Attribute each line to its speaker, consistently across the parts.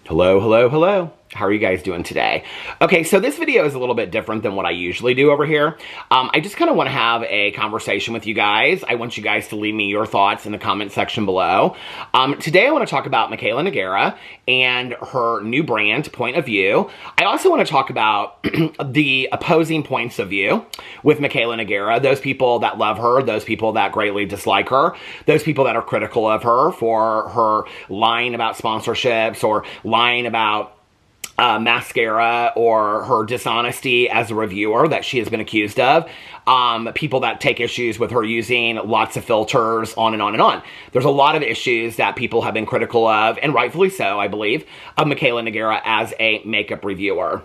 Speaker 1: Hello, hello, hello. How are you guys doing today? Okay, so this video is a little bit different than what I usually do over here. I just kind of want to have a conversation with you guys. I want you guys to leave me your thoughts in the comment section below. Today I want to talk about Mikayla Nogueira and her new brand, Point of View. I also want to talk about the opposing points of view with Mikayla Nogueira, those people that love her, those people that greatly dislike her, those people that are critical of her for her lying about sponsorships or lying about mascara or her dishonesty as a reviewer that she has been accused of. People that take issues with her using lots of filters, on and on and on. There's a lot of issues that people have been critical of, and rightfully so, I believe, of Mikayla Nogueira as a makeup reviewer.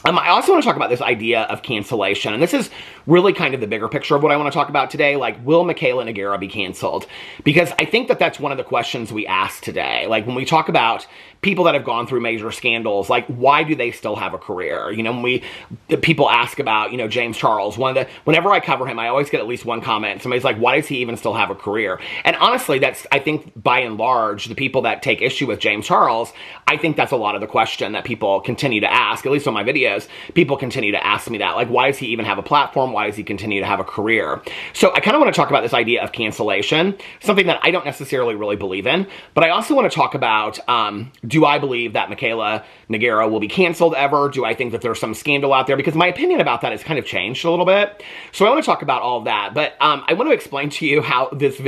Speaker 1: I also want to talk about this idea of cancellation, and this is really kind of the bigger picture of what I want to talk about today. Like, will Mikayla Nogueira be canceled? Because I think that that's one of the questions we ask today. Like, when we talk about people that have gone through major scandals, like, why do they still have a career? You know, when people ask about, you know, James Charles, whenever I cover him, I always get at least one comment. Somebody's like, why does he even still have a career? And honestly, I think by and large, the people that take issue with James Charles, I think that's a lot of the question that people continue to ask, at least on my videos. People continue to ask me that, like, why does he even have a platform? Why does he continue to have a career? So I kind of want to talk about this idea of cancellation, something that I don't necessarily really believe in, but I also want to talk about, do I believe that Mikayla Nogueira will be canceled ever? Do I think that there's some scandal out there? Because my opinion about that has kind of changed a little bit. So I want to talk about all of that, but I want to explain to you how this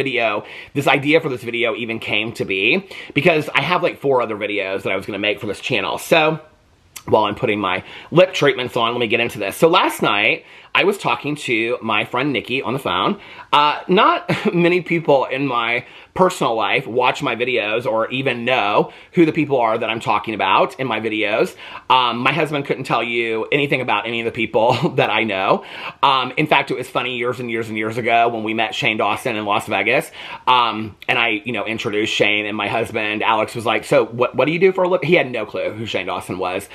Speaker 1: idea for this video even came to be, because I have like 4 other videos that I was going to make for this channel. So while I'm putting my lip treatments on, let me get into this. So last night, I was talking to my friend Nikki on the phone. Not many people in my personal life watch my videos or even know who the people are that I'm talking about in my videos. My husband couldn't tell you anything about any of the people that I know. In fact, it was funny years and years and years ago when we met Shane Dawson in Las Vegas. And I, introduced Shane, and my husband, Alex, was like, so what do you do for a living? He had no clue who Shane Dawson was.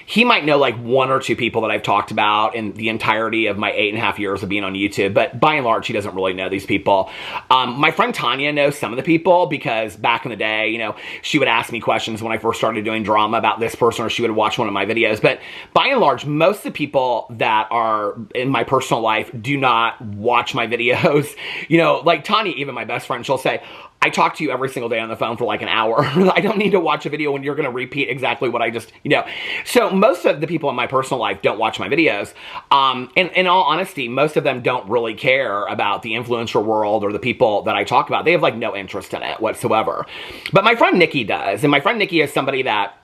Speaker 1: He might know like 1 or 2 people that I've talked about in the entirety of my 8.5 years of being on YouTube, but by and large, he doesn't really know these people. My friend Tanya knows some of the people because back in the day, she would ask me questions when I first started doing drama about this person, or she would watch one of my videos. But by and large, most of the people that are in my personal life do not watch my videos. Like Tanya, even my best friend, she'll say, I talk to you every single day on the phone for like an hour. I don't need to watch a video when you're going to repeat exactly what I just, So most of the people in my personal life don't watch my videos. And in all honesty, most of them don't really care about the influencer world or the people that I talk about. They have like no interest in it whatsoever. But my friend Nikki does. And my friend Nikki is somebody that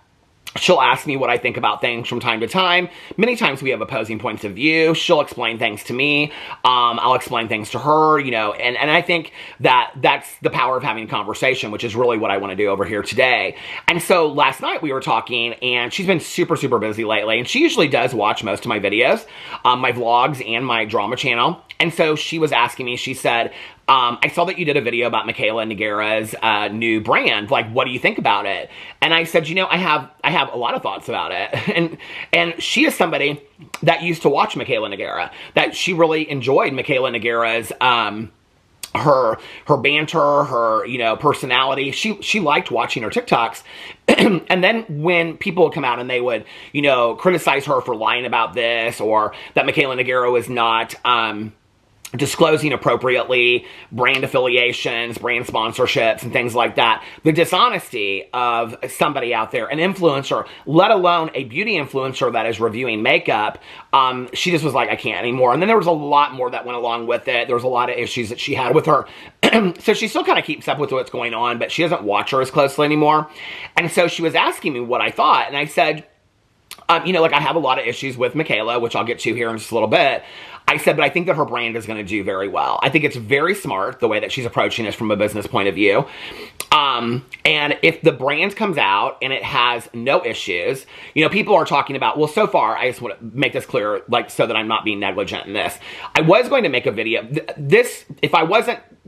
Speaker 1: she'll ask me what I think about things from time to time. Many times we have opposing points of view. She'll explain things to me. I'll explain things to her, and I think that that's the power of having a conversation, which is really what I want to do over here today. And so last night we were talking, and she's been super, super busy lately, and she usually does watch most of my videos, my vlogs and my drama channel. And so she was asking me, she said, I saw that you did a video about Mikayla Nogueira's new brand. Like, what do you think about it? And I said, I have a lot of thoughts about it. And she is somebody that used to watch Mikayla Nogueira, that she really enjoyed Mikayla Nogueira's her banter, her personality. She liked watching her TikToks. And then when people would come out and they would criticize her for lying about this, or that Mikayla Nogueira was not disclosing appropriately brand affiliations, brand sponsorships, and things like that. The dishonesty of somebody out there, an influencer, let alone a beauty influencer that is reviewing makeup, she just was like, I can't anymore. And then there was a lot more that went along with it. There was a lot of issues that she had with her. So she still kind of keeps up with what's going on, but she doesn't watch her as closely anymore. And so she was asking me what I thought, and I said, I have a lot of issues with Mikayla, which I'll get to here in just a little bit. I said, but I think that her brand is going to do very well. I think it's very smart the way that she's approaching this from a business point of view. And if the brand comes out and it has no issues, people are talking about, well, so far, I just want to make this clear, like, so that I'm not being negligent in this. I was going to make a video.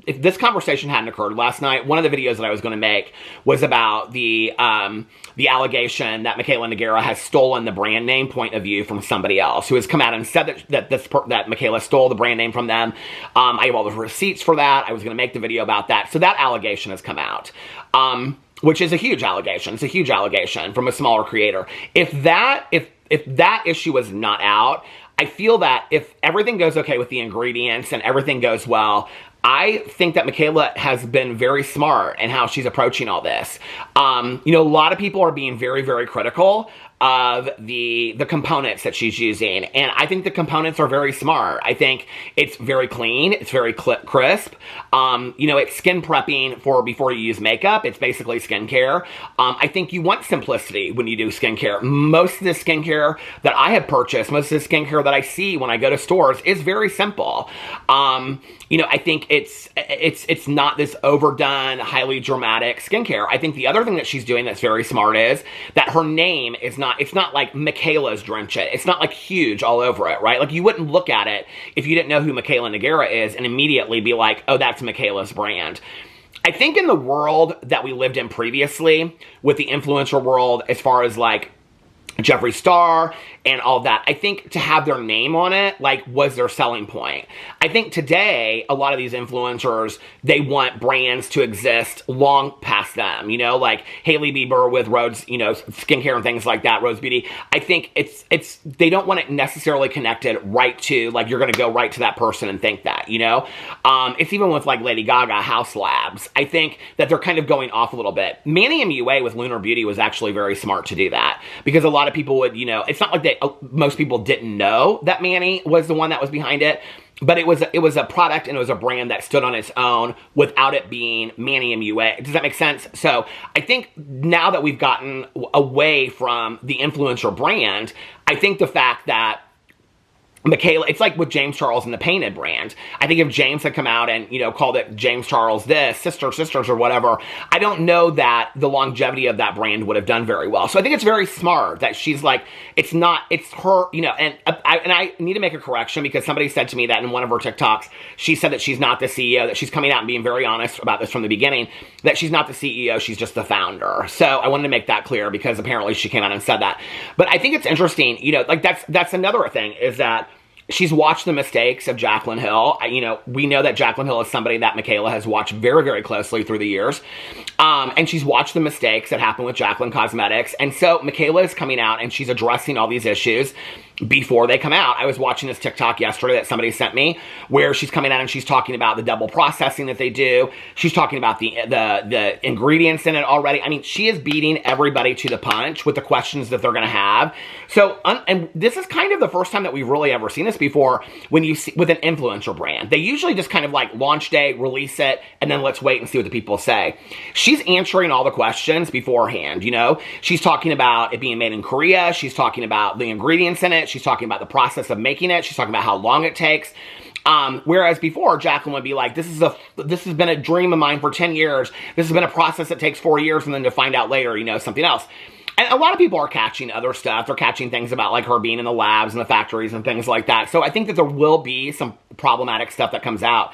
Speaker 1: If this conversation hadn't occurred last night, one of the videos that I was going to make was about the allegation that Mikayla Nogueira has stolen the brand name Point of View from somebody else, who has come out and said that Mikayla stole the brand name from them. I have all the receipts for that. I was going to make the video about that. So that allegation has come out. which is a huge allegation. It's a huge allegation from a smaller creator. If that issue was not out, I feel that if everything goes okay with the ingredients and everything goes well, I think that Michaela has been very smart in how she's approaching all this. You know, a lot of people are being very, very critical of the components that she's using, and I think the components are very smart. I think it's very clean, it's very crisp. You know, it's skin prepping for before you use makeup. It's basically skincare. I think you want simplicity when you do skincare. Most of the skincare that I have purchased, most of the skincare that I see when I go to stores is very simple. You know, I think it's not this overdone, highly dramatic skincare. I think the other thing that she's doing that's very smart is that her name is not, it's not like Michaela's Drench It. It's not like huge all over it, right? Like you wouldn't look at it if you didn't know who Mikayla Nogueira is and immediately be like, oh, that's Michaela's brand. I think in the world that we lived in previously, with the influencer world, as far as like Jeffree Star and all that, I think to have their name on it, like, was their selling point. I think today, a lot of these influencers, they want brands to exist long past them, you know, like Hailey Bieber with Rose, you know, skincare and things like that, Rose Beauty. I think they don't want it necessarily connected right to, like, you're going to go right to that person and think that, you know? It's even with, like, Lady Gaga, House Labs. I think that they're kind of going off a little bit. Manny MUA with Lunar Beauty was actually very smart to do that, because a lot of people would, you know, it's not like most people didn't know that Manny was the one that was behind it, but it was a product and it was a brand that stood on its own without it being Manny MUA. Does that make sense? So I think now that we've gotten away from the influencer brand, I think the fact that Michaela, it's like with James Charles and the Painted brand. I think if James had come out and, you know, called it James Charles this, Sisters or whatever, I don't know that the longevity of that brand would have done very well. So I think it's very smart that she's like, it's her, you know, and I need to make a correction, because somebody said to me that in one of her TikToks, she said that she's not the CEO, that she's coming out and being very honest about this from the beginning, that she's not the CEO, she's just the founder. So I wanted to make that clear, because apparently she came out and said that. But I think it's interesting, you know, like that's another thing, is that she's watched the mistakes of Jaclyn Hill. You know, we know that Jaclyn Hill is somebody that Michaela has watched very, very closely through the years. And she's watched the mistakes that happened with Jaclyn Cosmetics. And so Michaela is coming out and she's addressing all these issues before they come out. I was watching this TikTok yesterday that somebody sent me, where she's coming out and she's talking about the double processing that they do. She's talking about the ingredients in it already. I mean, she is beating everybody to the punch with the questions that they're going to have. So, and this is kind of the first time that we've really ever seen this before, when you see with an influencer brand. They usually just kind of like launch day, release it, and then let's wait and see what the people say. She's answering all the questions beforehand, you know? She's talking about it being made in Korea. She's talking about the ingredients in it. She's talking about the process of making it. She's talking about how long it takes. Whereas before, Jaclyn would be like, this has been a dream of mine for 10 years. This has been a process that takes 4 years, and then to find out later, you know, something else. And a lot of people are catching other stuff. They're catching things about, like, her being in the labs and the factories and things like that. So I think that there will be some problematic stuff that comes out.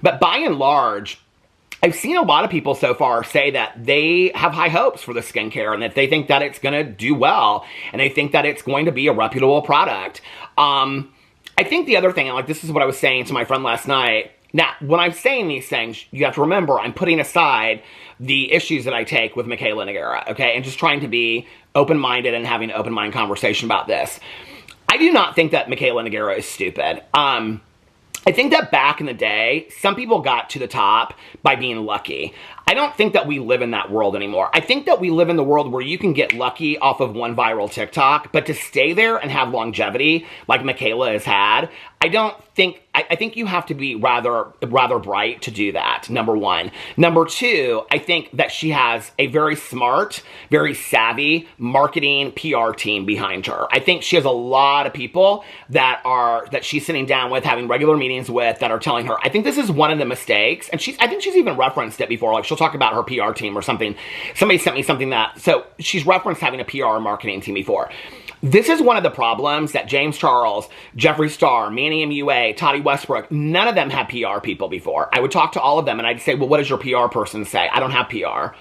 Speaker 1: But by and large, I've seen a lot of people so far say that they have high hopes for the skincare, and that they think that it's going to do well, and they think that it's going to be a reputable product. I think the other thing, and like, this is what I was saying to my friend last night. Now, when I'm saying these things, you have to remember, I'm putting aside the issues that I take with Mikayla Nogueira, okay? And just trying to be open-minded and having an open-mind conversation about this. I do not think that Mikayla Nogueira is stupid. I think that back in the day, some people got to the top by being lucky. I don't think that we live in that world anymore. I think that we live in the world where you can get lucky off of one viral TikTok, but to stay there and have longevity like Michaela has had, I think you have to be rather bright to do that, number one. Number two, I think that she has a very smart, very savvy marketing PR team behind her. I think she has a lot of people that she's sitting down with, having regular meetings with, that are telling her. I think this is one of the mistakes, and I think she's even referenced it before. Like, she'll talk about her PR team or something. Somebody sent me something so she's referenced having a PR marketing team before. This is one of the problems that James Charles, Jeffree Star, Manny MUA, Toddy Westbrook, none of them had PR people before. I would talk to all of them and I'd say, well, what does your PR person say? I don't have PR.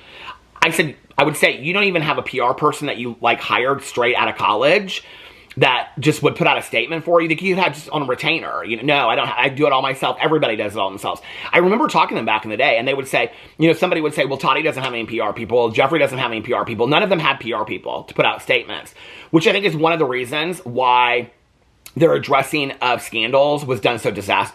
Speaker 1: I would say, you don't even have a PR person that you, like, hired straight out of college. that just would put out a statement for you that you had just on a retainer. No, I don't. I do it all myself. Everybody does it all themselves. I remember talking to them back in the day, and they would say, somebody would say, well, Toddy doesn't have any PR people. Jeffrey doesn't have any PR people. None of them had PR people to put out statements, which I think is one of the reasons why their addressing of scandals was done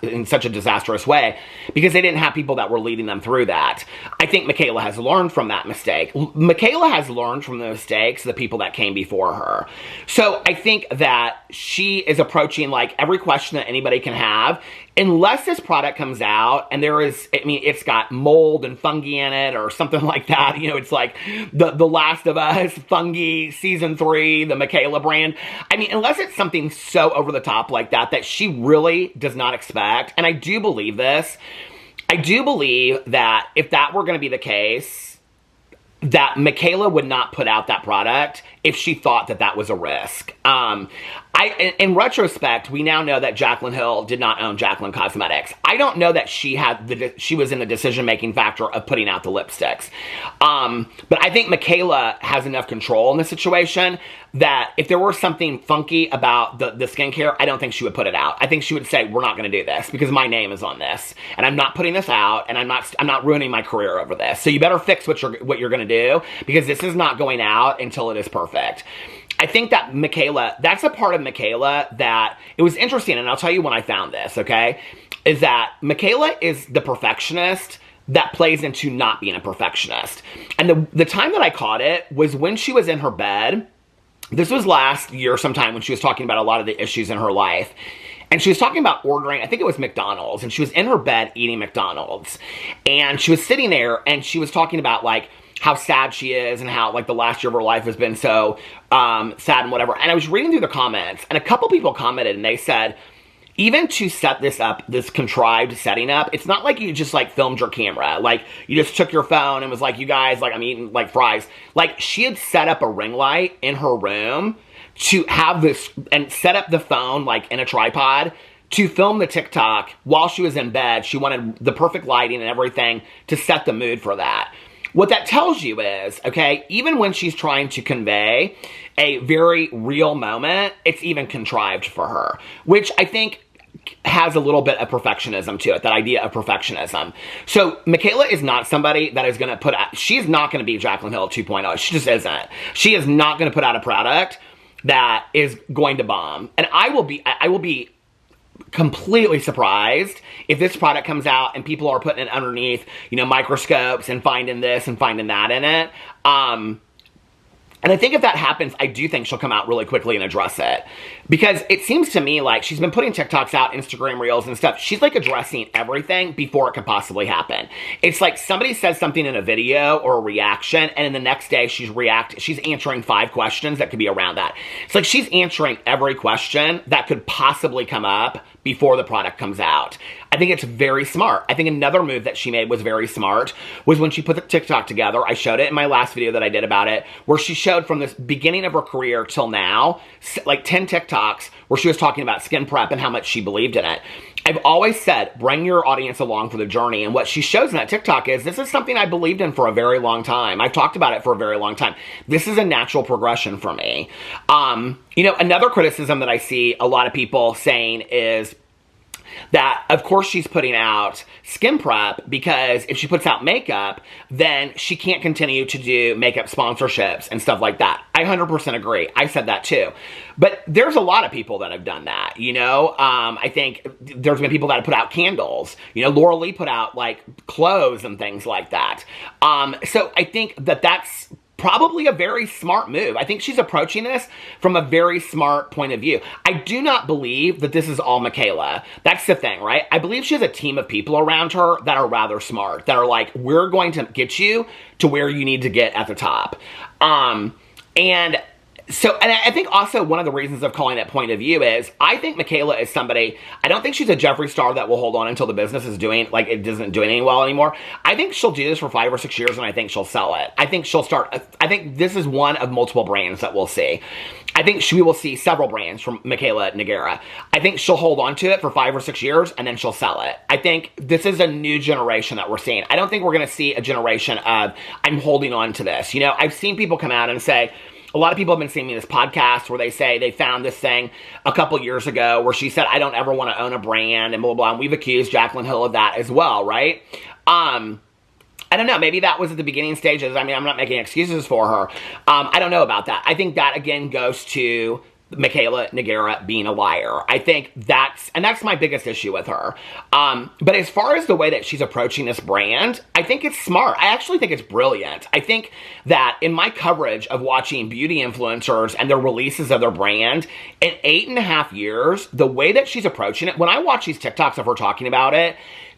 Speaker 1: in such a disastrous way, because they didn't have people that were leading them through that. I think Michaela has learned from that mistake. Michaela has learned from the mistakes of the people that came before her. So I think that she is approaching like every question that anybody can have. Unless this product comes out and it's got mold and fungi in it or something like that. It's like the Last of Us fungi season 3, the Michaela brand. Unless it's something so over the top like that she really does not expect. And I do believe this. I do believe that if that were going to be the case, that Michaela would not put out that product if she thought that was a risk. In retrospect, we now know that Jaclyn Hill did not own Jaclyn Cosmetics. I don't know that she was in the decision-making factor of putting out the lipsticks. But I think Michaela has enough control in the situation that if there were something funky about the skincare, I don't think she would put it out. I think she would say, we're not going to do this because my name is on this, and I'm not putting this out, and I'm not ruining my career over this. So you better fix what you're going to do, because this is not going out until it is perfect. I think that Michaela, that's a part of Michaela that, it was interesting, and I'll tell you when I found this, okay, is that Michaela is the perfectionist that plays into not being a perfectionist. And the time that I caught it was when she was in her bed. This was last year sometime when she was talking about a lot of the issues in her life. And she was talking about ordering, I think it was McDonald's, and she was in her bed eating McDonald's. And she was sitting there, and she was talking about, like, how sad she is and how, like, the last year of her life has been so sad and whatever. And I was reading through the comments, and a couple people commented, and they said, even to set this up, this contrived setting up, it's not like you just, like, filmed your camera. Like, you just took your phone and was like, you guys, like, I'm eating, like, fries. Like, she had set up a ring light in her room to have this, and set up the phone, like, in a tripod to film the TikTok while she was in bed. She wanted the perfect lighting and everything to set the mood for that. What that tells you is, okay, even when she's trying to convey a very real moment, it's even contrived for her, which I think has a little bit of perfectionism to it, that idea of perfectionism. So Michaela is not somebody that is going to put out, she's not going to be Jaclyn Hill 2.0. She just isn't. She is not going to put out a product that is going to bomb. And I will be completely surprised if this product comes out and people are putting it underneath, microscopes and finding this and finding that in it. And I think if that happens, I do think she'll come out really quickly and address it. Because it seems to me like she's been putting TikToks out, Instagram Reels and stuff. She's like addressing everything before it could possibly happen. It's like somebody says something in a video or a reaction, and then the next day she's answering 5 questions that could be around that. It's like she's answering every question that could possibly come up before the product comes out. I think it's very smart. I think another move that she made was very smart, was when she put the TikTok together. I showed it in my last video that I did about it, where she showed from this beginning of her career till now, like 10 TikToks where she was talking about skin prep and how much she believed in it. I've always said, bring your audience along for the journey. And what she shows in that TikTok is, this is something I believed in for a very long time. I've talked about it for a very long time. This is a natural progression for me. Another criticism that I see a lot of people saying is that, of course, she's putting out skin prep because if she puts out makeup, then she can't continue to do makeup sponsorships and stuff like that. I 100% agree. I said that too. But there's a lot of people that have done that, I think there's been people that have put out candles. Laura Lee put out, like, clothes and things like that. So I think that that's probably a very smart move. I think she's approaching this from a very smart point of view. I do not believe that this is all Michaela. That's the thing, right? I believe she has a team of people around her that are rather smart, that are like, we're going to get you to where you need to get at the top. And I think also one of the reasons of calling it point of view is, I think Michaela is somebody, I don't think she's a Jeffree Star that will hold on until the business is doing, like, it isn't doing any well anymore. I think she'll do this for 5 or 6 years, and I think she'll sell it. I think this is one of multiple brands that we'll see. I think we will see several brands from Mikayla Nogueira. I think she'll hold on to it for 5 or 6 years, and then she'll sell it. I think this is a new generation that we're seeing. I don't think we're going to see a generation of, I'm holding on to this. I've seen people come out and say, a lot of people have been seeing me in this podcast where they say they found this thing a couple years ago where she said, I don't ever want to own a brand and blah, blah, blah. And we've accused Jaclyn Hill of that as well, right? I don't know. Maybe that was at the beginning stages. I mean, I'm not making excuses for her. I don't know about that. I think that, again, goes to Mikayla Nogueira being a liar. I think that's my biggest issue with her. But as far as the way that she's approaching this brand, I think it's smart. I actually think it's brilliant. I think that in my coverage of watching beauty influencers and their releases of their brand, in 8.5 years, the way that she's approaching it, when I watch these TikToks of her talking about it,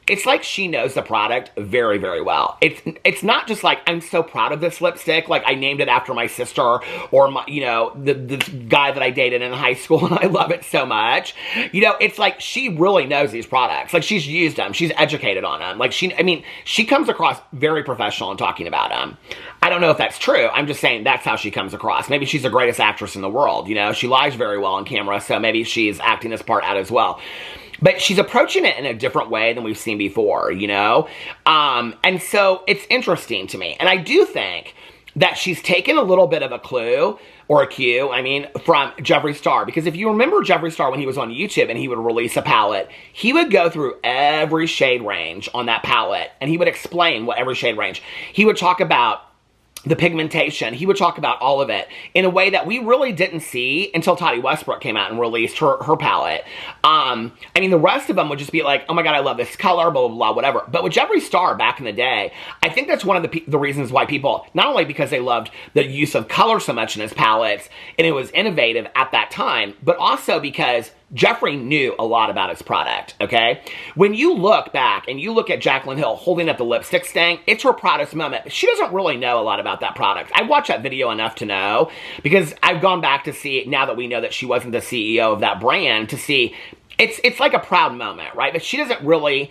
Speaker 1: it's like she knows the product very, very well. It's not just like, I'm so proud of this lipstick, like I named it after my sister or my, you know, the guy that I dated in high school and I love it so much. You know, it's like she really knows these products. Like she's used them. She's educated on them. Like she comes across very professional in talking about them. I don't know if that's true. I'm just saying that's how she comes across. Maybe she's the greatest actress in the world. You know, she lies very well on camera, so maybe she's acting this part out as well. But she's approaching it in a different way than we've seen before, you know? And so it's interesting to me. And I do think that she's taken a little bit of a clue, or a cue, I mean, from Jeffree Star. Because if you remember Jeffree Star when he was on YouTube and he would release a palette, he would go through every shade range on that palette. And he would explain what every shade range. He would talk about the pigmentation. He would talk about all of it in a way that we really didn't see until Tati Westbrook came out and released her palette. I mean, the rest of them would just be like, oh my God, I love this color, blah, blah, blah, whatever. But with Jeffree Star back in the day, I think that's one of the reasons why people, not only because they loved the use of color so much in his palettes, and it was innovative at that time, but also because Jeffree knew a lot about his product, okay? When you look back and you look at Jaclyn Hill holding up the lipstick stain, it's her proudest moment. But she doesn't really know a lot about that product. I watched that video enough to know, because I've gone back to see, now that we know that she wasn't the CEO of that brand, to see, it's like a proud moment, right? But she doesn't really...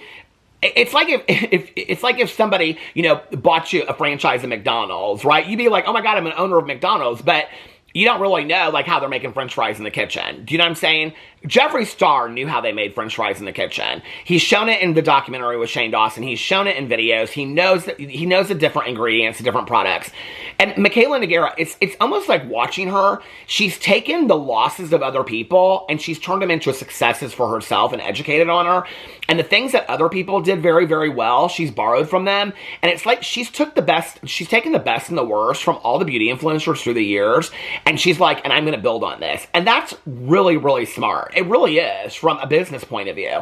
Speaker 1: It's like if somebody, you know, bought you a franchise of McDonald's, right? You'd be like, oh my God, I'm an owner of McDonald's, but you don't really know, like, how they're making french fries in the kitchen. Do you know what I'm saying? Jeffree Star knew how they made french fries in the kitchen. He's shown it in the documentary with Shane Dawson. He's shown it in videos. He knows the different ingredients, the different products. And Mikayla Nogueira, it's almost like watching her. She's taken the losses of other people and she's turned them into successes for herself and educated on her. And the things that other people did very, very well, she's borrowed from them. And it's like she's taken the best and the worst from all the beauty influencers through the years. And she's like, and I'm going to build on this. And that's really, really smart. It really is, from a business point of view.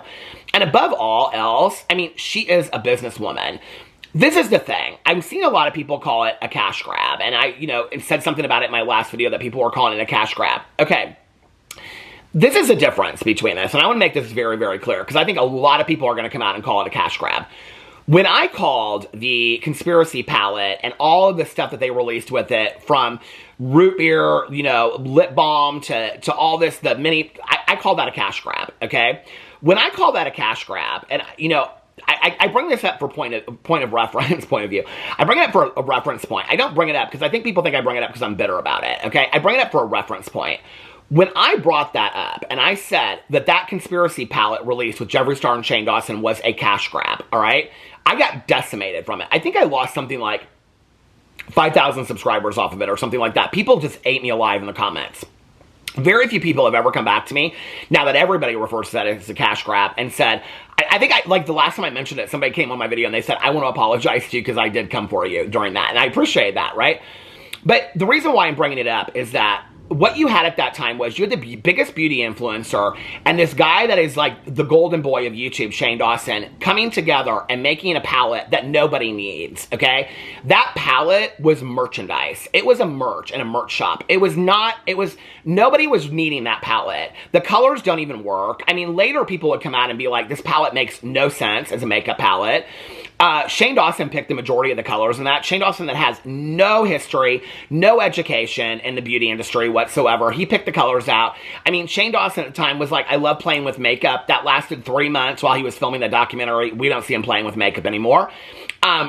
Speaker 1: And above all else, I mean, she is a businesswoman. This is the thing. I'm seeing a lot of people call it a cash grab. And I, you know, said something about it in my last video that people were calling it a cash grab. Okay. This is a difference between this. And I want to make this very, very clear, because I think a lot of people are going to come out and call it a cash grab. When I called the Conspiracy palette and all of the stuff that they released with it, from root beer, you know, lip balm to all this, the mini, I call that a cash grab, okay? When I call that a cash grab, and, you know, I bring this up for point of reference, point of view. I bring it up for a reference point. I don't bring it up because I think people think I bring it up because I'm bitter about it, okay? I bring it up for a reference point. When I brought that up and I said that Conspiracy palette released with Jeffree Star and Shane Dawson was a cash grab, all right? I got decimated from it. I think I lost something like 5,000 subscribers off of it or something like that. People just ate me alive in the comments. Very few people have ever come back to me, now that everybody refers to that as a cash grab, and said, I think like the last time I mentioned it, somebody came on my video and they said, I want to apologize to you because I did come for you during that. And I appreciate that, right? But the reason why I'm bringing it up is that what you had at that time was you had the biggest beauty influencer and this guy that is like the golden boy of YouTube, Shane Dawson, coming together and making a palette that nobody needs, okay? That palette was merchandise. It was a merch and a merch shop. Nobody was needing that palette. The colors don't even work. I mean, later people would come out and be like, this palette makes no sense as a makeup palette. Shane Dawson picked the majority of the colors in that. Shane Dawson that has no history, no education in the beauty industry whatsoever. He picked the colors out. I mean, Shane Dawson at the time was like, I love playing with makeup. That lasted 3 months while he was filming the documentary. We don't see him playing with makeup anymore.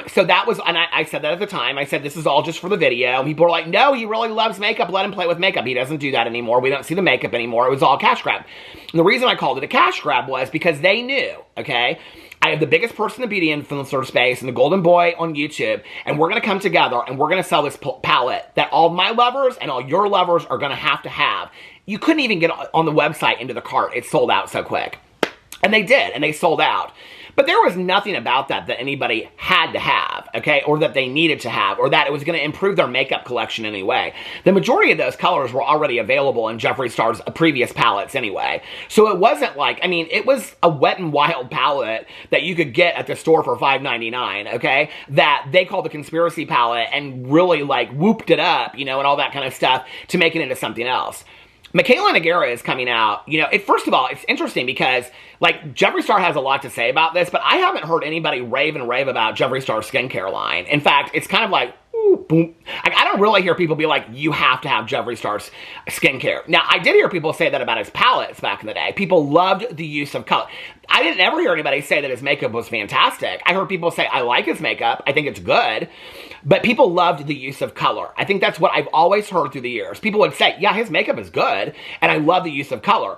Speaker 1: So that was, and I said that at the time. I said, this is all just for the video. And people were like, no, he really loves makeup. Let him play with makeup. He doesn't do that anymore. We don't see the makeup anymore. It was all cash grab. And the reason I called it a cash grab was because they knew, okay? I have the biggest person in the beauty influencer space and the golden boy on YouTube, and we're going to come together and we're going to sell this palette that all my lovers and all your lovers are going to have. You couldn't even get on the website into the cart. It sold out so quick. And they did, and they sold out. But there was nothing about that anybody had to have, okay, or that they needed to have, or that it was going to improve their makeup collection in any way. The majority of those colors were already available in Jeffree Star's previous palettes anyway. So it wasn't like, I mean, it was a Wet n Wild palette that you could get at the store for $5.99, okay, that they called the Conspiracy palette and really, like, whooped it up, you know, and all that kind of stuff to make it into something else. Mikayla Nogueira is coming out, you know, first of all, it's interesting because, like, Jeffree Star has a lot to say about this, but I haven't heard anybody rave about Jeffree Star's skincare line. In fact, it's kind of like, ooh, boom. I don't really hear people be like, you have to have Jeffree Star's skincare. Now, I did hear people say that about his palettes back in the day. People loved the use of color. I didn't ever hear anybody say that his makeup was fantastic. I heard people say, I like his makeup. I think it's good. But people loved the use of color. I think that's what I've always heard through the years. People would say, yeah, his makeup is good, and I love the use of color.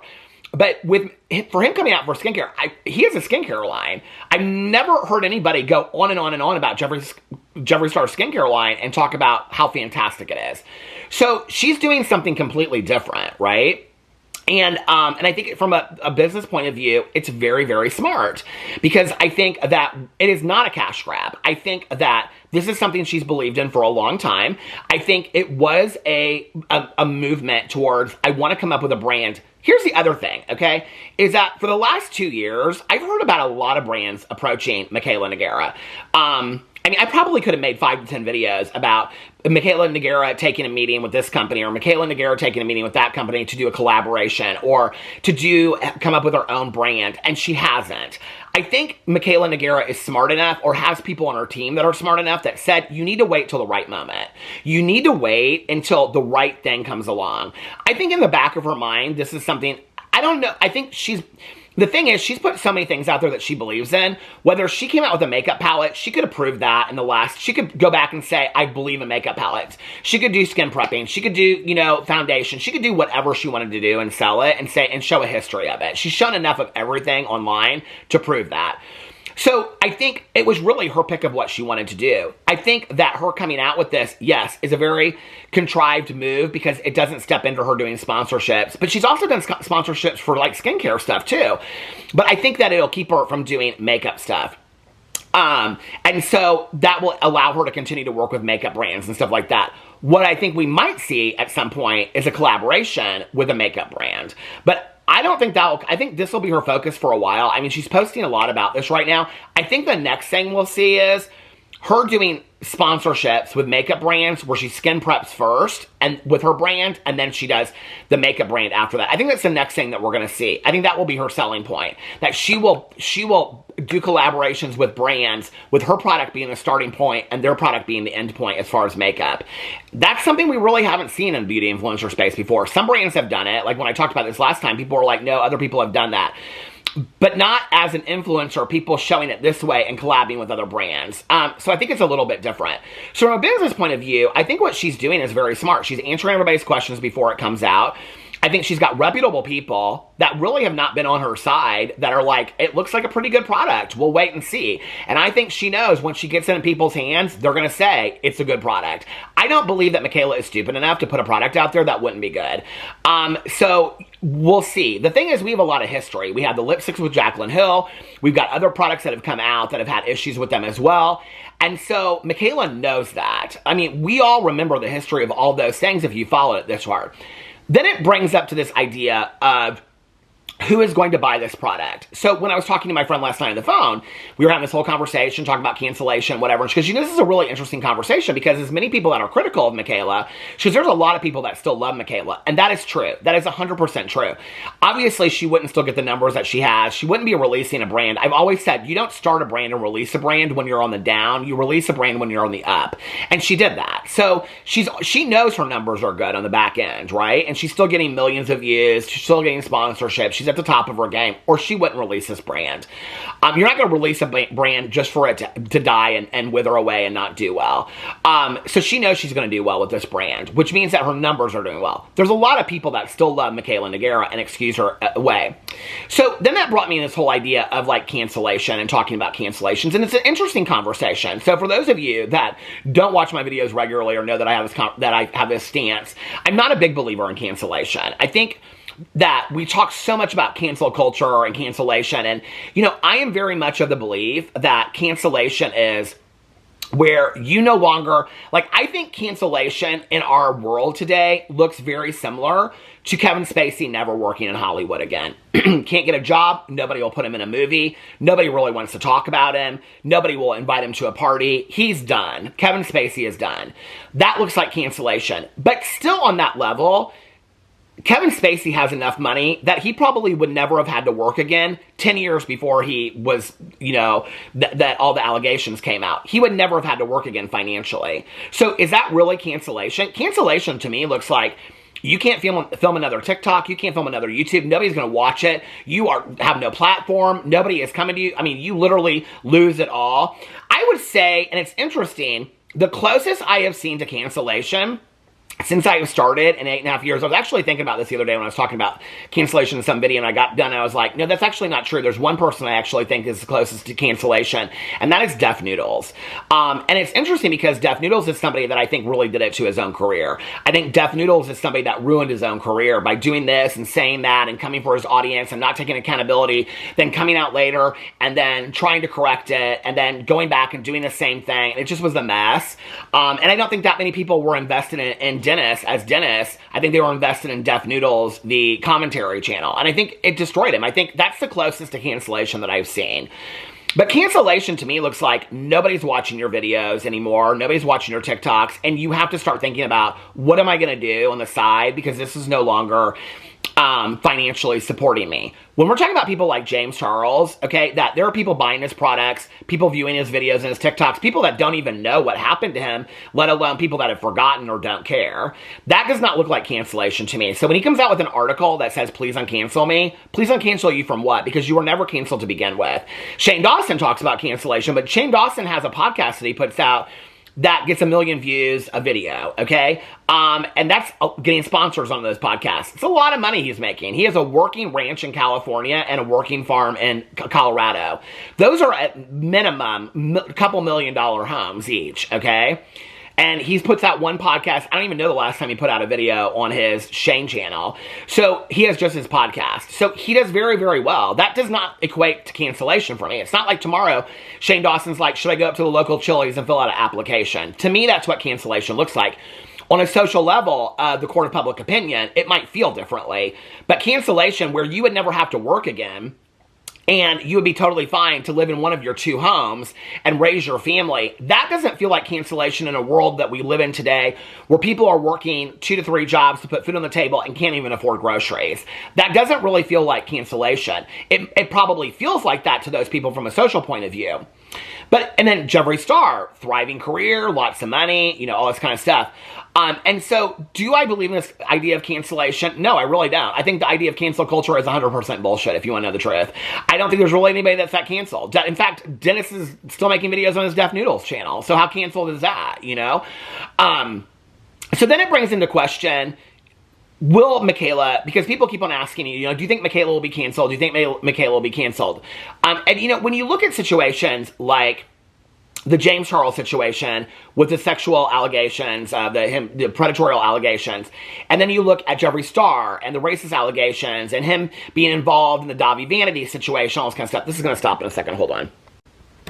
Speaker 1: But for him coming out for skincare, he has a skincare line. I've never heard anybody go on and on and on about Jeffree Star's skincare line and talk about how fantastic it is. So she's doing something completely different, right? And I think from a business point of view, it's very, very smart because I think that it is not a cash grab. I think that this is something she's believed in for a long time. I think it was a movement towards, I want to come up with a brand. Here's the other thing, okay, is that for the last 2 years, I've heard about a lot of brands approaching Mikayla Nogueira. I mean, I probably could have made 5 to 10 videos about Mikayla Nogueira taking a meeting with this company or Mikayla Nogueira taking a meeting with that company to do a collaboration or to come up with her own brand, and she hasn't. I think Mikayla Nogueira is smart enough or has people on her team that are smart enough that said, you need to wait till the right moment. You need to wait until the right thing comes along. I think in the back of her mind, this is something, I don't know, I think the thing is, she's put so many things out there that she believes in. Whether she came out with a makeup palette, she could have proved that in the last, she could go back and say, I believe in makeup palettes. She could do skin prepping. She could do, you know, foundation. She could do whatever she wanted to do and sell it and show a history of it. She's shown enough of everything online to prove that. So I think it was really her pick of what she wanted to do. I think that her coming out with this, yes, is a very contrived move because it doesn't step into her doing sponsorships. But she's also done sponsorships for like skincare stuff too. But I think that it'll keep her from doing makeup stuff. And so that will allow her to continue to work with makeup brands and stuff like that. What I think we might see at some point is a collaboration with a makeup brand. But I don't think I think this will be her focus for a while. I mean, she's posting a lot about this right now. I think the next thing we'll see is her doing sponsorships with makeup brands where she skin preps first and with her brand, and then she does the makeup brand after that. I think that's the next thing that we're going to see. I think that will be her selling point. That she will do collaborations with brands with her product being the starting point and their product being the end point as far as makeup. That's something we really haven't seen in the beauty influencer space before. Some brands have done it. Like when I talked about this last time, people were like, no, other people have done that. But not as an influencer, people showing it this way and collabing with other brands. So I think it's a little bit different. So from a business point of view, I think what she's doing is very smart. She's answering everybody's questions before it comes out. I think she's got reputable people that really have not been on her side that are like, it looks like a pretty good product. We'll wait and see. And I think she knows when she gets it in people's hands, they're going to say it's a good product. I don't believe that Mikayla is stupid enough to put a product out there that wouldn't be good. So we'll see. The thing is, we have a lot of history. We have the lipsticks with Jaclyn Hill. We've got other products that have come out that have had issues with them as well. And so Mikayla knows that. I mean, we all remember the history of all those things if you followed it this hard. Then it brings up to this idea of who is going to buy this product. So when I was talking to my friend last night on the phone, we were having this whole conversation, talking about cancellation, whatever. Because, you know, this is a really interesting conversation because as many people that are critical of Mikayla, because there's a lot of people that still love Mikayla. And that is true. That is 100% true. Obviously, she wouldn't still get the numbers that she has. She wouldn't be releasing a brand. I've always said, you don't start a brand and release a brand when you're on the down. You release a brand when you're on the up. And she did that. So she knows her numbers are good on the back end, right? And she's still getting millions of views. She's still getting sponsorships. She's at the top of her game, or she wouldn't release this brand. You're not going to release a brand just for it to die and wither away and not do well. So she knows she's going to do well with this brand, which means that her numbers are doing well. There's a lot of people that still love Mikayla Nogueira and excuse her away. So then that brought me in this whole idea of like cancellation and talking about cancellations, and it's an interesting conversation. So for those of you that don't watch my videos regularly or know that I have this stance, I'm not a big believer in cancellation. I think that we talk so much about cancel culture and cancellation, and I am very much of the belief that cancellation is where you no longer, like, I think cancellation in our world today looks very similar to Kevin Spacey never working in Hollywood again. Can't get a job, nobody will put him in a movie, nobody really wants to talk about him, nobody will invite him to a party, he's done. Kevin Spacey is done. That looks like cancellation. But still on that level, Kevin Spacey has enough money that he probably would never have had to work again 10 years before he was, that all the allegations came out. He would never have had to work again financially. So is that really cancellation? Cancellation to me looks like you can't film another TikTok. You can't film another YouTube. Nobody's going to watch it. You have no platform. Nobody is coming to you. I mean, you literally lose it all. I would say, and it's interesting, the closest I have seen to cancellation since I have started in 8.5 years, I was actually thinking about this the other day when I was talking about cancellation in some video, and I got done, and I was like, no, that's actually not true. There's one person I actually think is the closest to cancellation, and that is Def Noodles. And it's interesting because Def Noodles is somebody that I think really did it to his own career. I think Def Noodles is somebody that ruined his own career by doing this and saying that and coming for his audience and not taking accountability, then coming out later and then trying to correct it and then going back and doing the same thing. It just was a mess. And I don't think that many people were invested in Dennis. I think they were invested in Def Noodles, the commentary channel, and I think it destroyed him. I think that's the closest to cancellation that I've seen. But cancellation to me looks like nobody's watching your videos anymore, nobody's watching your TikToks, and you have to start thinking about, what am I going to do on the side, because this is no longer financially supporting me. When we're talking about people like James Charles, okay, that there are people buying his products, people viewing his videos and his TikToks, people that don't even know what happened to him, let alone people that have forgotten or don't care. That does not look like cancellation to me. So when he comes out with an article that says, please uncancel me, please uncancel you from what? Because you were never canceled to begin with. Shane Dawson talks about cancellation, but Shane Dawson has a podcast that he puts out that gets 1 million views a video, okay? And that's getting sponsors on those podcasts. It's a lot of money he's making. He has a working ranch in California and a working farm in Colorado. Those are at minimum a couple $1 million homes each, okay? And he puts out one podcast. I don't even know the last time he put out a video on his Shane channel. So he has just his podcast. So he does very, very well. That does not equate to cancellation for me. It's not like tomorrow Shane Dawson's like, should I go up to the local Chili's and fill out an application? To me, that's what cancellation looks like. On a social level, the court of public opinion, it might feel differently. But cancellation, where you would never have to work again, and you would be totally fine to live in one of your 2 homes and raise your family, that doesn't feel like cancellation in a world that we live in today, where people are working 2 to 3 jobs to put food on the table and can't even afford groceries. That doesn't really feel like cancellation. It probably feels like that to those people from a social point of view. And then Jeffree Star, thriving career, lots of money, all this kind of stuff. And so, do I believe in this idea of cancellation? No, I really don't. I think the idea of cancel culture is 100% bullshit, if you want to know the truth. I don't think there's really anybody that's that canceled. In fact, Dennis is still making videos on his Def Noodles channel. So how canceled is that, So then it brings into question, will Michaela, because people keep on asking you, do you think Michaela will be canceled? Do you think Michaela will be canceled? And when you look at situations like the James Charles situation with the sexual allegations, the predatory allegations, and then you look at Jeffree Star and the racist allegations and him being involved in the Davi Vanity situation, all this kind of stuff. This is going to stop in a second. Hold on.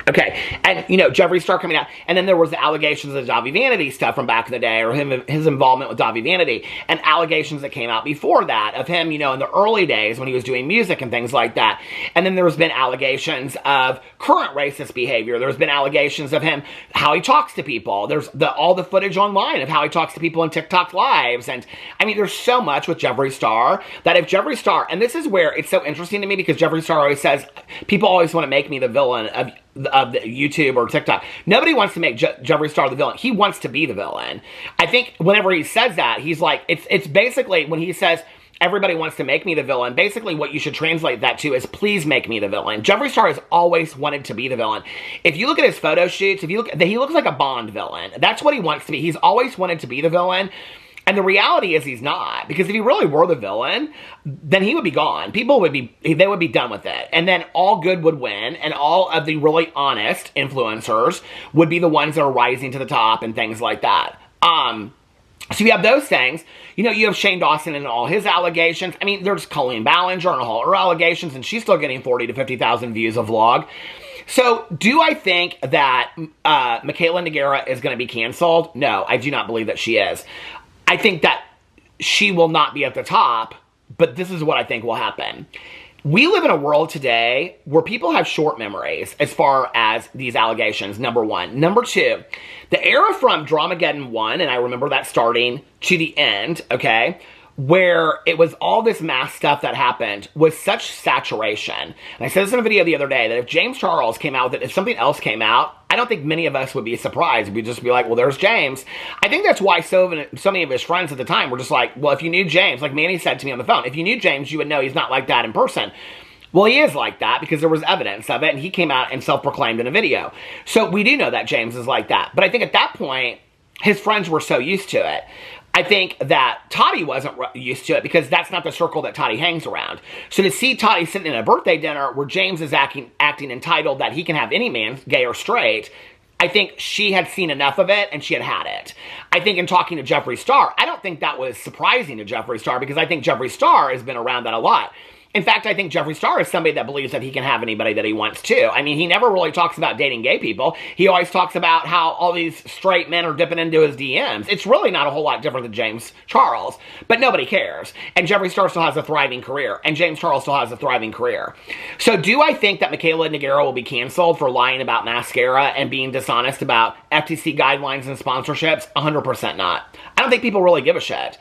Speaker 1: Okay, and Jeffree Star coming out, and then there was the allegations of Davi Vanity stuff from back in the day, or his involvement with Davi Vanity, and allegations that came out before that of him, in the early days when he was doing music and things like that. And then there's been allegations of current racist behavior. There's been allegations of him, how he talks to people. There's all the footage online of how he talks to people in TikTok lives, and I mean, there's so much with Jeffree Star that if Jeffree Star, and this is where it's so interesting to me, because Jeffree Star always says, people always want to make me the villain of the YouTube or TikTok. Nobody wants to make Jeffree Star the villain. He wants to be the villain. I think whenever he says that, he's like, it's basically when he says, everybody wants to make me the villain. Basically, what you should translate that to is, please make me the villain. Jeffree Star has always wanted to be the villain. If you look at his photo shoots, he looks like a Bond villain. That's what he wants to be. He's always wanted to be the villain. And the reality is he's not. Because if he really were the villain, then he would be gone. They would be done with it. And then all good would win, and all of the really honest influencers would be the ones that are rising to the top and things like that. So you have those things. You know, you have Shane Dawson and all his allegations. I mean, there's Colleen Ballinger and all her allegations, and she's still getting 40 to 50,000 views a vlog. So, do I think that Mikayla Nogueira is going to be canceled? No, I do not believe that she is. I think that she will not be at the top, but this is what I think will happen. We live in a world today where people have short memories as far as these allegations, number one. Number two, the era from Dramageddon 1, and I remember that starting, to the end, okay, where it was all this mass stuff that happened, was such saturation. And I said this in a video the other day, that if James Charles came out with it, if something else came out, I don't think many of us would be surprised. We'd just be like, well, there's James. I think that's why so many of his friends at the time were just like, well, if you knew James, like Manny said to me on the phone, if you knew James, you would know he's not like that in person. Well, he is like that because there was evidence of it, and he came out and self-proclaimed in a video. So we do know that James is like that. But I think at that point, his friends were so used to it. I think that Toddy wasn't used to it because that's not the circle that Toddy hangs around. So to see Toddy sitting in a birthday dinner where James is acting entitled that he can have any man, gay or straight, I think she had seen enough of it and she had it. I think in talking to Jeffree Star, I don't think that was surprising to Jeffree Star because I think Jeffree Star has been around that a lot. In fact, I think Jeffree Star is somebody that believes that he can have anybody that he wants to. I mean, he never really talks about dating gay people. He always talks about how all these straight men are dipping into his DMs. It's really not a whole lot different than James Charles, but nobody cares. And Jeffree Star still has a thriving career, and James Charles still has a thriving career. So do I think that Mikayla Nogueira will be canceled for lying about mascara and being dishonest about FTC guidelines and sponsorships? 100% not. I don't think people really give a shit.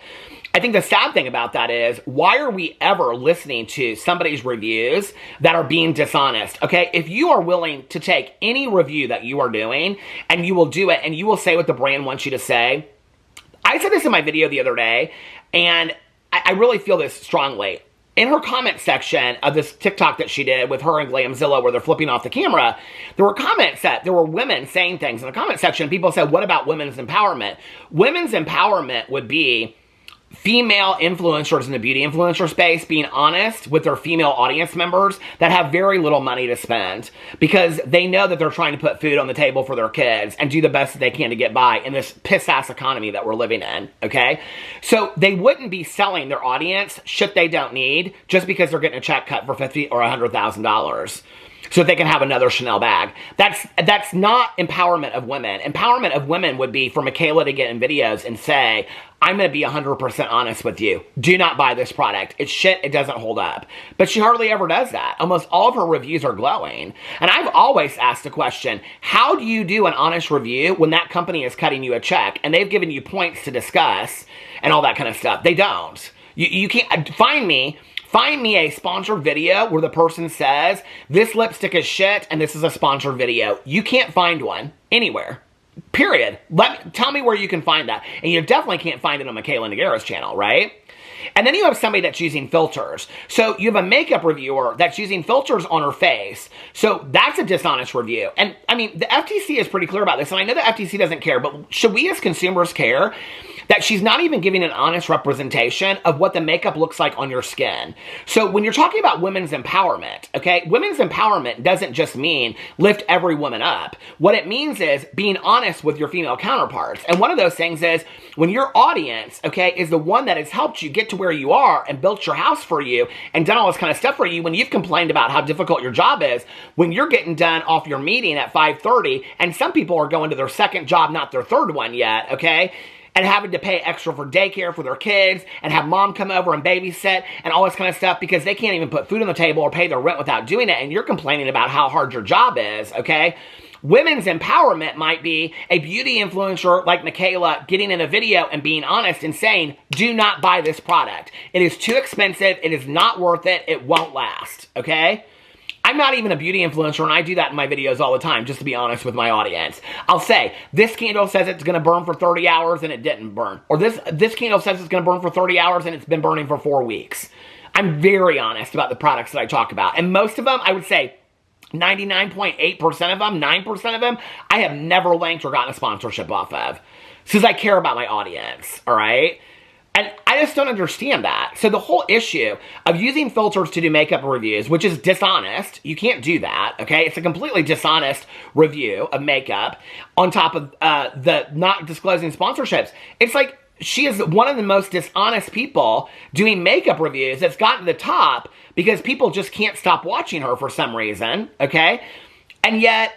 Speaker 1: I think the sad thing about that is, why are we ever listening to somebody's reviews that are being dishonest? Okay, if you are willing to take any review that you are doing, and you will do it, and you will say what the brand wants you to say. I said this in my video the other day, and I really feel this strongly. In her comment section of this TikTok that she did with her and Glamzilla where they're flipping off the camera, there were comments that there were women saying things in the comment section. People said, what about women's empowerment? Women's empowerment would be female influencers in the beauty influencer space being honest with their female audience members that have very little money to spend because they know that they're trying to put food on the table for their kids and do the best that they can to get by in this piss-ass economy that we're living in, okay? So they wouldn't be selling their audience shit they don't need just because they're getting a check cut for $50,000 or $100,000. So they can have another Chanel bag. That's not empowerment of women. Empowerment of women would be for Michaela to get in videos and say, I'm going to be 100% honest with you. Do not buy this product. It's shit. It doesn't hold up. But she hardly ever does that. Almost all of her reviews are glowing. And I've always asked the question, how do you do an honest review when that company is cutting you a check and they've given you points to discuss and all that kind of stuff? They don't. You can't find me a sponsored video where the person says, this lipstick is shit and this is a sponsored video. You can't find one anywhere. Period. Tell me where you can find that. And you definitely can't find it on Mikayla Nogueira's channel, right? And then you have somebody that's using filters. So you have a makeup reviewer that's using filters on her face. So that's a dishonest review. And I mean, the FTC is pretty clear about this. And I know the FTC doesn't care, but should we as consumers care that she's not even giving an honest representation of what the makeup looks like on your skin? So when you're talking about women's empowerment, okay, women's empowerment doesn't just mean lift every woman up. What it means is being honest with your female counterparts. And one of those things is when your audience, okay, is the one that has helped you get to where you are and built your house for you and done all this kind of stuff for you, when you've complained about how difficult your job is, when you're getting done off your meeting at 5:30 and some people are going to their second job, not their third one yet, okay, and having to pay extra for daycare for their kids and have mom come over and babysit and all this kind of stuff because they can't even put food on the table or pay their rent without doing it, and you're complaining about how hard your job is, okay? Women's empowerment might be a beauty influencer like Michaela getting in a video and being honest and saying, do not buy this product. It is too expensive. It is not worth it. It won't last, okay? I'm not even a beauty influencer, and I do that in my videos all the time, just to be honest with my audience. I'll say, this candle says it's going to burn for 30 hours and it didn't burn. Or this candle says it's going to burn for 30 hours and it's been burning for 4 weeks. I'm very honest about the products that I talk about. And most of them, I would say 99.8% of them, 9% of them, I have never linked or gotten a sponsorship off of. Since I care about my audience, all right? And I just don't understand that. So the whole issue of using filters to do makeup reviews, which is dishonest, you can't do that, okay? It's a completely dishonest review of makeup on top of the not disclosing sponsorships. It's like she is one of the most dishonest people doing makeup reviews that's gotten to the top because people just can't stop watching her for some reason, okay? And yet,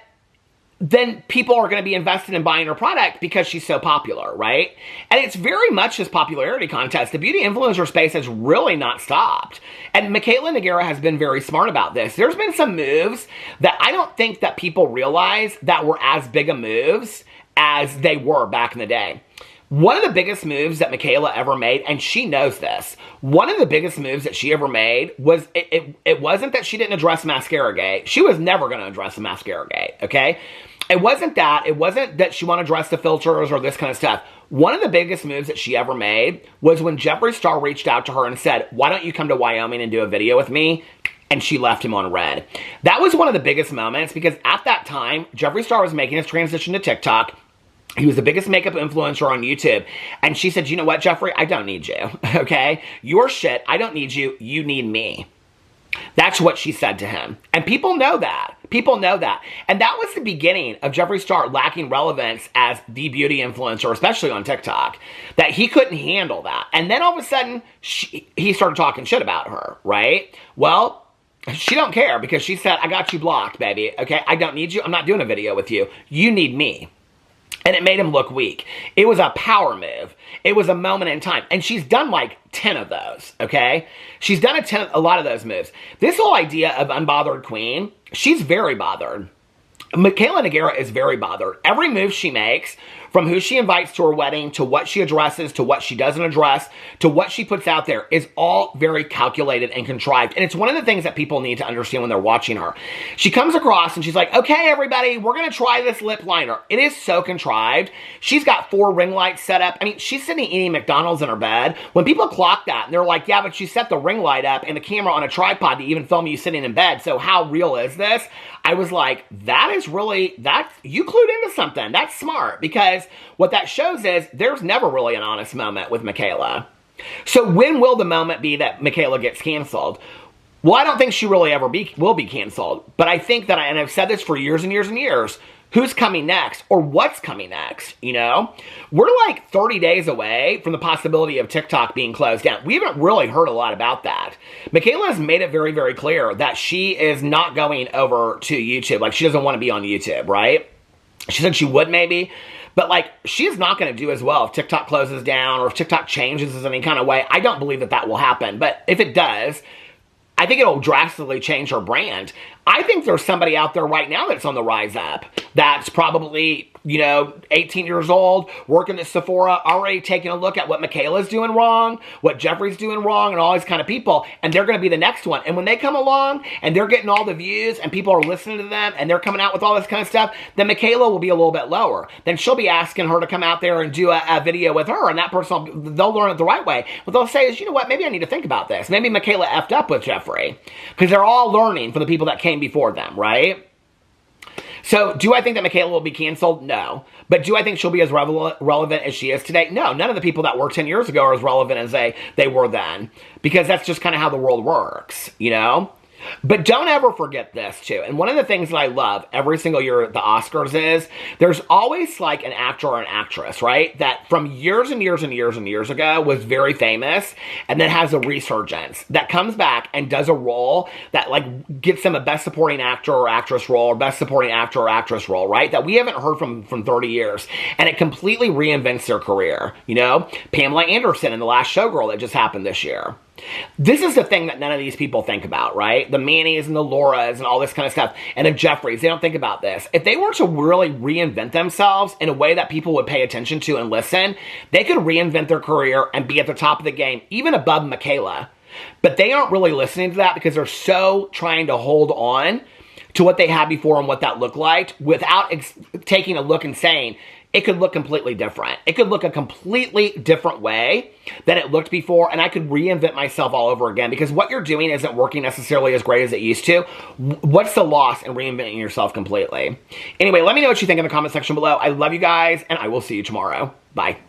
Speaker 1: then people are going to be invested in buying her product because she's so popular, right? And it's very much this popularity contest. The beauty influencer space has really not stopped. And Mikayla Nogueira has been very smart about this. There's been some moves that I don't think that people realize that were as big a moves as they were back in the day. One of the biggest moves that Michaela ever made, and she knows this, one of the biggest moves that she ever made was, it wasn't that she didn't address mascara gate. She was never going to address the mascara gate, okay? It wasn't that. It wasn't that she wanted to address the filters or this kind of stuff. One of the biggest moves that she ever made was when Jeffree Star reached out to her and said, why don't you come to Wyoming and do a video with me? And she left him on red. That was one of the biggest moments because at that time, Jeffree Star was making his transition to TikTok. He was the biggest makeup influencer on YouTube. And she said, you know what, Jeffree? I don't need you, okay? You're shit. I don't need you. You need me. That's what she said to him. And people know that. People know that. And that was the beginning of Jeffree Star lacking relevance as the beauty influencer, especially on TikTok, that he couldn't handle that. And then all of a sudden, he started talking shit about her, right? Well, she don't care because she said, I got you blocked, baby, okay? I don't need you. I'm not doing a video with you. You need me. And it made him look weak. It was a power move. It was a moment in time. And she's done like 10 of those, okay? She's done a lot of those moves. This whole idea of unbothered queen, she's very bothered. Mikayla Nogueira is very bothered. Every move she makes, from who she invites to her wedding, to what she addresses, to what she doesn't address, to what she puts out there, is all very calculated and contrived. And it's one of the things that people need to understand when they're watching her. She comes across and she's like, okay, everybody, we're going to try this lip liner. It is so contrived. She's got 4 ring lights set up. I mean, she's sitting eating McDonald's in her bed. When people clock that, and they're like, yeah, but she set the ring light up and the camera on a tripod to even film you sitting in bed, so how real is this? I was like, that is really, you clued into something. That's smart, because what that shows is there's never really an honest moment with Michaela. So when will the moment be that Michaela gets canceled? Well, I don't think she really ever will be canceled. But I think that, and I've said this for years and years and years, who's coming next or what's coming next, you know? We're like 30 days away from the possibility of TikTok being closed down. We haven't really heard a lot about that. Michaela has made it very, very clear that she is not going over to YouTube. Like, she doesn't want to be on YouTube, right? She said she would maybe, but like, she's not going to do as well if TikTok closes down or if TikTok changes in any kind of way. I don't believe that that will happen, but if it does, I think it'll drastically change her brand. I think there's somebody out there right now that's on the rise up that's probably, you know, 18 years old, working at Sephora, already taking a look at what Michaela's doing wrong, what Jeffree's doing wrong, and all these kind of people, and they're going to be the next one. And when they come along and they're getting all the views and people are listening to them and they're coming out with all this kind of stuff, then Michaela will be a little bit lower. Then she'll be asking her to come out there and do a video with her, and that person, they'll learn it the right way. What they'll say is, you know what, maybe I need to think about this. Maybe Michaela effed up with Jeffree, because they're all learning from the people that came before them, right? So, do I think that Michaela will be canceled? No. But do I think she'll be as relevant as she is today? No. None of the people that were 10 years ago are as relevant as they were then. Because that's just kind of how the world works, you know? But don't ever forget this, too. And one of the things that I love every single year at the Oscars is there's always like an actor or an actress, right? That from years and years and years and years ago was very famous and then has a resurgence that comes back and does a role that like gets them a best supporting actor or actress role or best supporting actor or actress role, right? That we haven't heard from 30 years. And it completely reinvents their career, you know? Pamela Anderson in The Last Showgirl that just happened this year. This is the thing that none of these people think about, right? The Mannies and the Lauras and all this kind of stuff. And the Jeffreys, they don't think about this. If they were to really reinvent themselves in a way that people would pay attention to and listen, they could reinvent their career and be at the top of the game, even above Michaela. But they aren't really listening to that because they're so trying to hold on to what they had before and what that looked like without taking a look and saying, it could look completely different. It could look a completely different way than it looked before, and I could reinvent myself all over again because what you're doing isn't working necessarily as great as it used to. What's the loss in reinventing yourself completely? Anyway, let me know what you think in the comment section below. I love you guys, and I will see you tomorrow. Bye.